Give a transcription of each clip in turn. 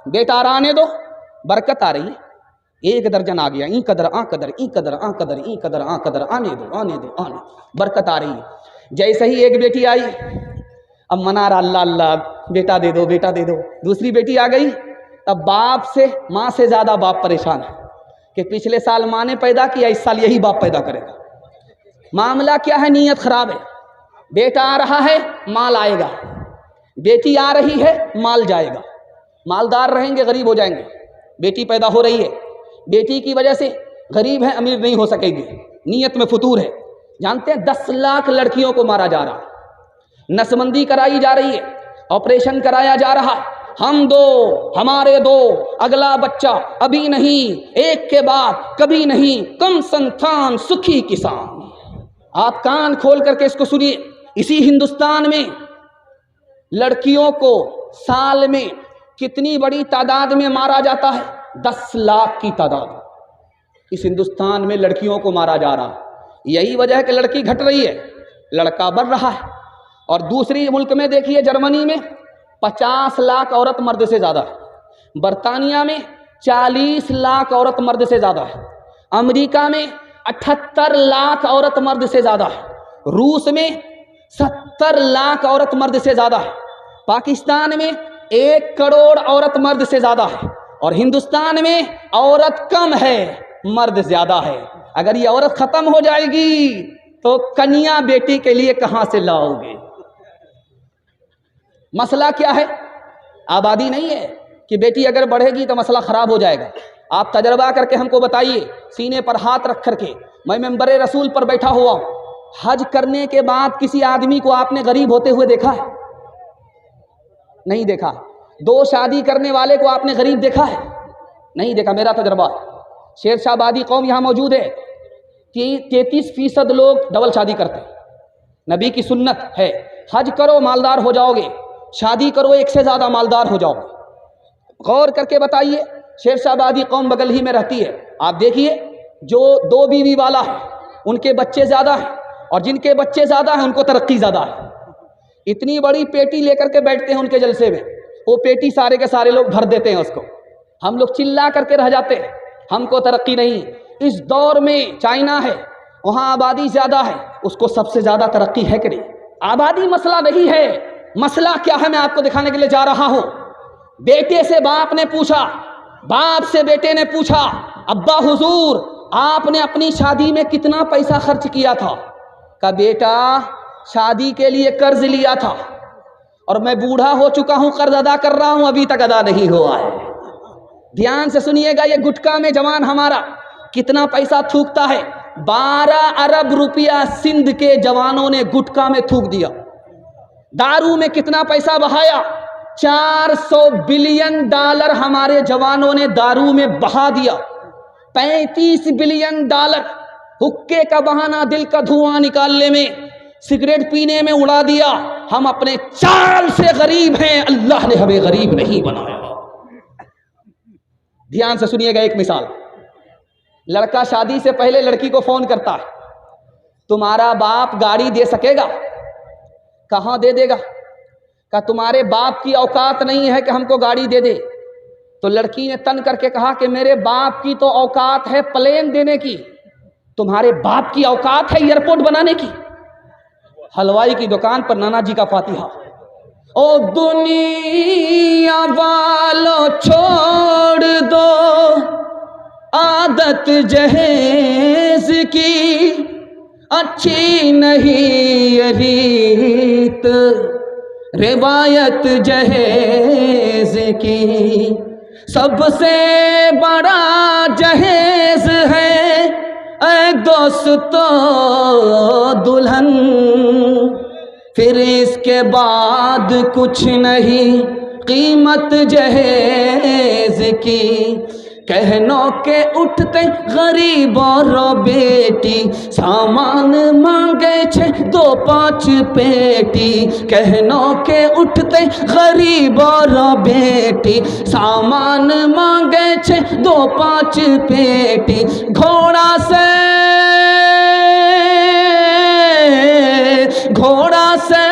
بیٹا آنے دو، برکت آ رہی ہے، 1 درجن آ گیا، این قدر آ قدر این قدر آ قدر این قدر آ قدر، آنے دو آنے دو آنے، برکت آ رہی ہے۔ جیسے ہی ایک بیٹی آئی، اب منا رہا اللہ اللہ بیٹا دے دو بیٹا دے دو۔ دوسری بیٹی آ گئی، اب باپ سے ماں سے زیادہ باپ پریشان ہے کہ پچھلے سال ماں نے پیدا کیا، اس سال یہی باپ پیدا کرے گا۔ معاملہ کیا ہے؟ نیت خراب ہے۔ بیٹا آ رہا ہے، مال آئے گا، بیٹی آ رہی ہے، مال جائے گا، مالدار رہیں گے غریب ہو جائیں گے۔ بیٹی پیدا ہو رہی ہے، بیٹی کی وجہ سے غریب ہے امیر نہیں ہو سکے گی، نیت میں فتور ہے۔ جانتے ہیں 10 لاکھ لڑکیوں کو مارا جا رہا ہے، نسبندی کرائی جا رہی ہے، آپریشن کرایا جا رہا ہے، ہم دو ہمارے دو، اگلا بچہ ابھی نہیں، ایک کے بعد کبھی نہیں، کم سنتان سکھی کسان۔ آپ کان کھول کر کے اس کو سنیے۔ اسی ہندوستان میں لڑکیوں کو سال میں کتنی بڑی تعداد میں مارا جاتا ہے؟ 10 لاکھ کی تعداد اس ہندوستان میں لڑکیوں کو مارا جا رہا ہے۔ یہی وجہ ہے کہ لڑکی گھٹ رہی ہے، لڑکا بڑھ رہا ہے۔ اور دوسری ملک میں دیکھیے، جرمنی میں 50 لاکھ عورت مرد سے زیادہ ہے، برطانیہ میں 40 لاکھ عورت مرد سے زیادہ ہے، امریکہ میں 78 لاکھ عورت مرد سے زیادہ ہے، روس میں 70 لاکھ عورت مرد سے زیادہ ہے، پاکستان میں 1 کروڑ عورت مرد سے زیادہ ہے، اور ہندوستان میں عورت کم ہے مرد زیادہ ہے۔ اگر یہ عورت ختم ہو جائے گی تو کنیا بیٹی کے لیے کہاں سے لاؤ گے؟ مسئلہ کیا ہے؟ آبادی نہیں ہے کہ بیٹی اگر بڑھے گی تو مسئلہ خراب ہو جائے گا۔ آپ تجربہ کر کے ہم کو بتائیے، سینے پر ہاتھ رکھ کر کے، میں ممبر رسول پر بیٹھا ہوا ہوں، حج کرنے کے بعد کسی آدمی کو آپ نے غریب ہوتے ہوئے دیکھا ہے؟ نہیں دیکھا۔ 2 شادی کرنے والے کو آپ نے غریب دیکھا ہے؟ نہیں دیکھا۔ میرا تجربہ، شیر شاہ آبادی قوم یہاں موجود ہے کہ 33% لوگ ڈبل شادی کرتے ہیں۔ نبی کی سنت ہے، حج کرو مالدار ہو جاؤ گے، شادی کرو 1 سے زیادہ مالدار ہو جاؤ گے۔ غور کر کے بتائیے، شیر شاہ آبادی قوم بغل ہی میں رہتی ہے، آپ دیکھیے جو 2 بیوی والا ہے ان کے بچے زیادہ ہیں، اور جن کے بچے زیادہ ہیں ان کو ترقی زیادہ ہے۔ اتنی بڑی پیٹی لے کر کے بیٹھتے ہیں ان کے جلسے میں، وہ پیٹی سارے کے سارے لوگ بھر دیتے ہیں اس کو، ہم لوگ چلا کر کے رہ جاتے ہیں، ہم کو ترقی نہیں۔ اس دور میں چائنا ہے، وہاں آبادی زیادہ ہے، اس کو سب سے زیادہ ترقی ہے کہ نہیں؟ آبادی مسئلہ نہیں ہے، مسئلہ کیا ہے میں آپ کو دکھانے کے لیے جا رہا ہوں۔ بیٹے سے باپ نے پوچھا، باپ سے بیٹے نے پوچھا، ابا حضور آپ نے اپنی شادی میں کتنا پیسہ خرچ کیا تھا؟ کہا بیٹا شادی کے لیے قرض لیا تھا، اور میں بوڑھا ہو چکا ہوں، قرض ادا کر رہا ہوں، ابھی تک ادا نہیں ہوا ہے۔ دھیان سے سنیے گا، یہ گٹکا میں جوان ہمارا کتنا پیسہ تھوکتا ہے؟ 12 ارب روپیہ سندھ کے جوانوں نے گٹکا میں تھوک دیا۔ دارو میں کتنا پیسہ بہایا؟ 400 بلین ڈالر ہمارے جوانوں نے دارو میں بہا دیا۔ 35 بلین ڈالر حکے کا بہانہ دل کا دھواں نکالنے میں، سگریٹ پینے میں اڑا دیا۔ ہم اپنے چال سے غریب ہیں، اللہ نے ہمیں غریب نہیں بنایا۔ دھیان سے سنیے گا ایک مثال۔ لڑکا شادی سے پہلے لڑکی کو فون کرتا ہے، تمہارا باپ گاڑی دے سکے گا؟ کہاں دے دے گا؟ کہ تمہارے باپ کی اوقات نہیں ہے کہ ہم کو گاڑی دے دے۔ تو لڑکی نے تن کر کے کہا کہ میرے باپ کی تو اوقات ہے پلین دینے کی، تمہارے باپ کی اوقات ہے ایئرپورٹ بنانے کی؟ حلوائی کی دکان پر نانا جی کا فاتحہ، او دنیا والو چھوڑ دو عادت جہیز کی، اچھی نہیں ریت روایت جہیز کی، سب سے بڑا جہیز ہے اے دوستو دلہن، پھر اس کے بعد کچھ نہیں قیمت جہیز کی۔ کہنوں کے اٹھتے غریب اور بیٹی، سامان مانگے 2-5 پیٹی۔ کہنوں کے اٹھتے غریب اور بیٹی، سامان مانگے 2-5 پیٹی۔ گھوڑا سے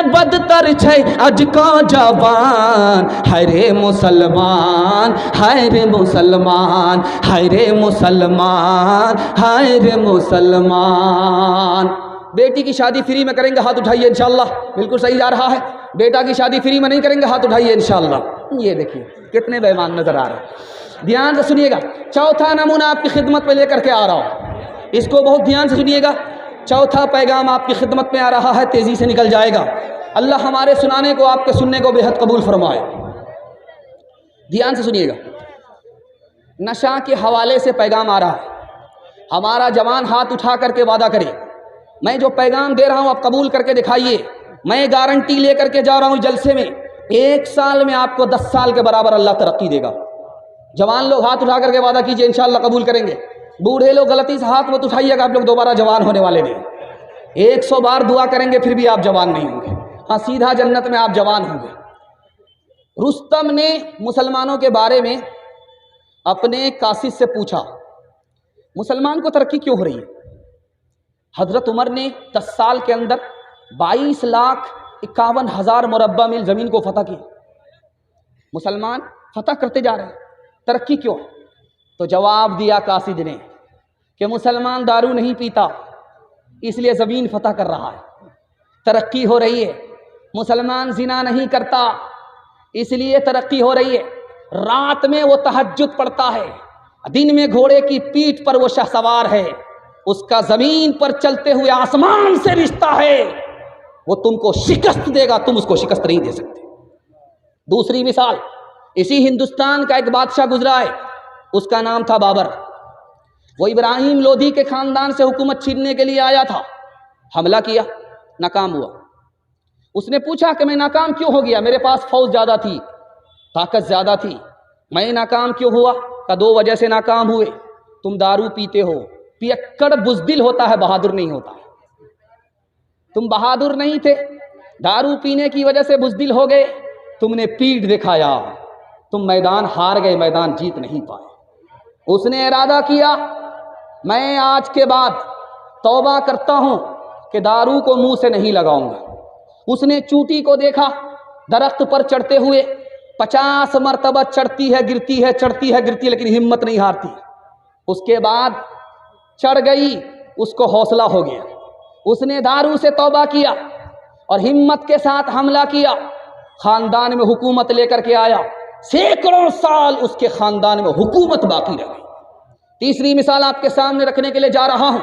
बदतर छै आज का जवान, हाय रे मुसलमान, हाय रे मुसलमान, हाय रे मुसलमान, हाय रे मुसलमान। बेटी की शादी फ्री में करेंगे, हाथ उठाइए इंशाअल्लाह। बिल्कुल सही जा रहा है। बेटा की शादी फ्री में नहीं करेंगे, हाथ उठाइए इंशाअल्लाह। ये देखिए कितने बेईमान नजर आ रहे हैं। ध्यान से सुनिएगा, चौथा नमूना आपकी खिदमत में लेकर के आ रहा हूँ, इसको बहुत ध्यान से सुनिएगा। चौथा पैगाम आपकी खिदमत में आ रहा है, तेजी से निकल जाएगा। अल्लाह हमारे सुनाने को, आपके सुनने को बेहद कबूल फरमाए। ध्यान से सुनिएगा, नशा के हवाले से पैगाम आ रहा है। हमारा जवान हाथ उठा करके वादा करे, मैं जो पैगाम दे रहा हूं आप कबूल करके दिखाइए। मैं गारंटी लेकर के जा रहा हूं जलसे में, 1 साल में आपको 10 साल के बराबर अल्लाह तरक्की देगा। जवान लोग हाथ उठा करके वादा कीजिए, इंशाअल्लाह कबूल करेंगे। बूढ़े लोग गलती से हाथ मत उठाइएगा, आप लोग दोबारा जवान होने वाले नहीं। 100 बार दुआ करेंगे फिर भी आप जवान नहीं होंगे। हाँ, सीधा जन्नत में आप जवान होंगे। रुस्तम ने मुसलमानों के बारे में अपने कासिद से पूछा, मुसलमान को तरक्की क्यों हो रही है? हजरत उमर ने 10 साल के अंदर 22,51,000 मुरब्बा मील ज़मीन को फतह किया। मुसलमान फतह करते जा रहे हैं, तरक्की क्यों? तो जवाब दिया कासिद ने कि मुसलमान दारू नहीं पीता इसलिए ज़मीन फतह कर रहा है, तरक्की हो रही है। मुसलमान जिना नहीं करता इसलिए तरक्की हो रही है। रात में वो तहज्जुद पढ़ता है, दिन में घोड़े की पीठ पर वो शहसवार है, उसका ज़मीन पर चलते हुए आसमान से रिश्ता है। वो तुमको शिकस्त देगा, तुम उसको शिकस्त नहीं दे सकते। दूसरी मिसाल, इसी हिंदुस्तान का एक बादशाह गुजरा है, उसका नाम था बाबर। वो इब्राहिम लोधी के खानदान से हुकूमत छीनने के लिए आया था, हमला किया, नाकाम हुआ। उसने पूछा कि मैं नाकाम क्यों हो गया? मेरे पास फौज ज़्यादा थी, ताकत ज़्यादा थी, मैं नाकाम क्यों हुआ? का 2 वजह से नाकाम हुए। तुम दारू पीते हो, पियक्कड़ बुज़दिल होता है, बहादुर नहीं होता। तुम बहादुर नहीं थे, दारू पीने की वजह से बुज़दिल हो गए, तुमने पीठ दिखाया, तुम मैदान हार गए, मैदान जीत नहीं पाए। उसने इरादा किया, मैं आज के बाद तौबा करता हूं कि दारू को मुंह से नहीं लगाऊंगा। उसने चूटी को देखा, दरख्त पर चढ़ते हुए 50 मरतबा चढ़ती है गिरती है, चढ़ती है गिरती है, लेकिन हिम्मत नहीं हारती। उसके बाद चढ़ गई, उसको हौसला हो गया। उसने दारू से तौबा किया और हिम्मत के साथ हमला किया, खानदान में हुकूमत लेकर के आया। सैकड़ों साल उसके खानदान में हुकूमत बाकी रह गई। तीसरी मिसाल आपके सामने रखने के लिए जा रहा हूं।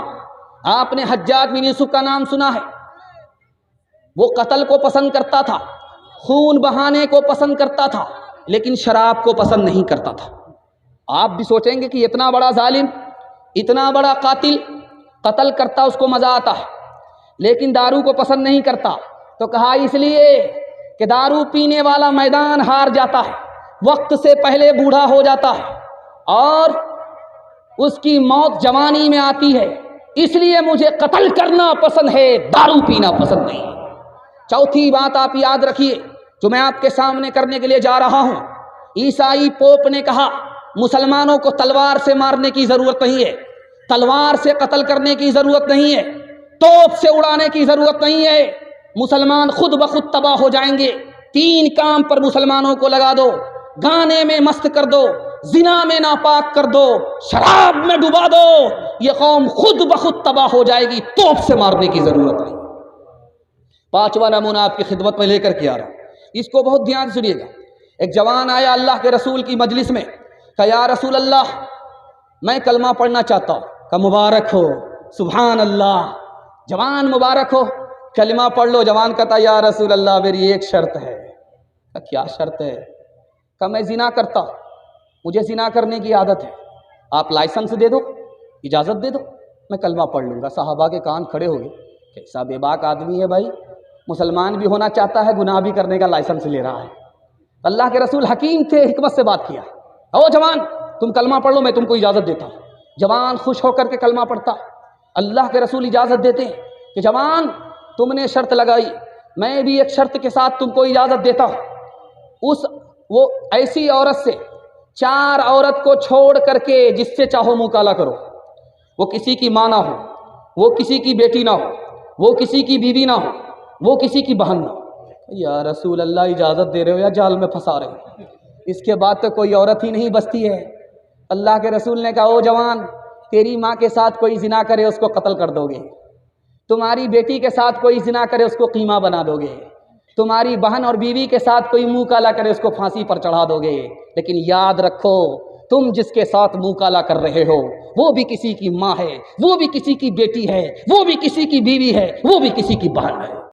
आपने हज्जाज बिन यूसुफ का नाम सुना है। वो कत्ल को पसंद करता था, खून बहाने को पसंद करता था, लेकिन शराब को पसंद नहीं करता था। आप भी सोचेंगे कि इतना बड़ा जालिम, इतना बड़ा कातिल, कत्ल करता उसको मजा आता है, लेकिन दारू को पसंद नहीं करता। तो कहा इसलिए कि दारू पीने वाला मैदान हार जाता है, वक्त से पहले बूढ़ा हो जाता है और उसकी मौत जवानी में आती है, इसलिए मुझे कत्ल करना पसंद है, दारू पीना पसंद नहीं। चौथी बात आप याद रखिए जो मैं आपके सामने करने के लिए जा रहा हूं। ईसाई पोप ने कहा मुसलमानों को तलवार से मारने की जरूरत नहीं है, तलवार से कत्ल करने की जरूरत नहीं है, तोप से उड़ाने की जरूरत नहीं है। मुसलमान खुद ब खुद तबाह हो जाएंगे। 3 काम पर मुसलमानों को लगा दो, गाने में मस्त कर दो, जिना में नापाक कर दो, शराब में डुबा दो, ये कौम खुद ब खुद तबाह हो जाएगी, तोप से मारने की जरूरत नहीं। 5वां नमूना आपकी खिदमत में लेकर के आ रहा हूं, इसको बहुत ध्यान से सुनिएगा। एक जवान आया अल्लाह के रसूल की मजलिस में, कहा या रसूल अल्लाह मैं कलमा पढ़ना चाहता हूँ। कहा मुबारक हो, सुभान अल्लाह, जवान मुबारक हो, कलमा पढ़ लो। जवान कहता या रसूल अल्लाह मेरी एक शर्त है। कहा क्या शर्त है? कहा मैं जिना करता हूँ, मुझे जिना करने की आदत है, आप लाइसेंस दे दो, इजाज़त दे दो, मैं कलमा पढ़ लूँगा। साहबा के कान खड़े हो गए, कैसा बेबाक आदमी है भाई, मुसलमान भी होना चाहता है, गुनाह भी करने का लाइसेंस ले रहा है। अल्लाह के रसूल हकीम थे, हिकमत से बात किया, ओ जवान तुम कलमा पढ़ लो, मैं तुमको इजाज़त देता हूँ। जवान खुश होकर के कलमा पढ़ता। अल्लाह के रसूल इजाज़त देते कि जवान तुमने शर्त लगाई, मैं भी एक शर्त के साथ तुमको इजाज़त देता हूँ। वो ऐसी औरत से 4 औरत को छोड़ करके जिससे चाहो मुँह काला करो, वो किसी की माँ ना हो, वो किसी की बेटी ना हो, वो किसी की बीवी ना हो, वो किसी की बहन ना हो, یا رسول اللہ اجازت دے رہے ہو یا جال میں پھنسا رہے ہو؟ اس کے بعد تو کوئی عورت ہی نہیں بچتی ہے۔ اللہ کے رسول نے کہا او جوان، تیری ماں کے ساتھ کوئی زنا کرے اس کو قتل کر دو گے، تمہاری بیٹی کے ساتھ کوئی زنا کرے اس کو قیمہ بنا دو گے، تمہاری بہن اور بیوی کے ساتھ کوئی منہ کالا کرے اس کو پھانسی پر چڑھا دو گے، لیکن یاد رکھو تم جس کے ساتھ منہ کالا کر رہے ہو وہ بھی کسی کی ماں ہے، وہ بھی کسی کی بیٹی ہے، وہ بھی کسی کی بیوی ہے، وہ بھی کسی کی بہن ہے۔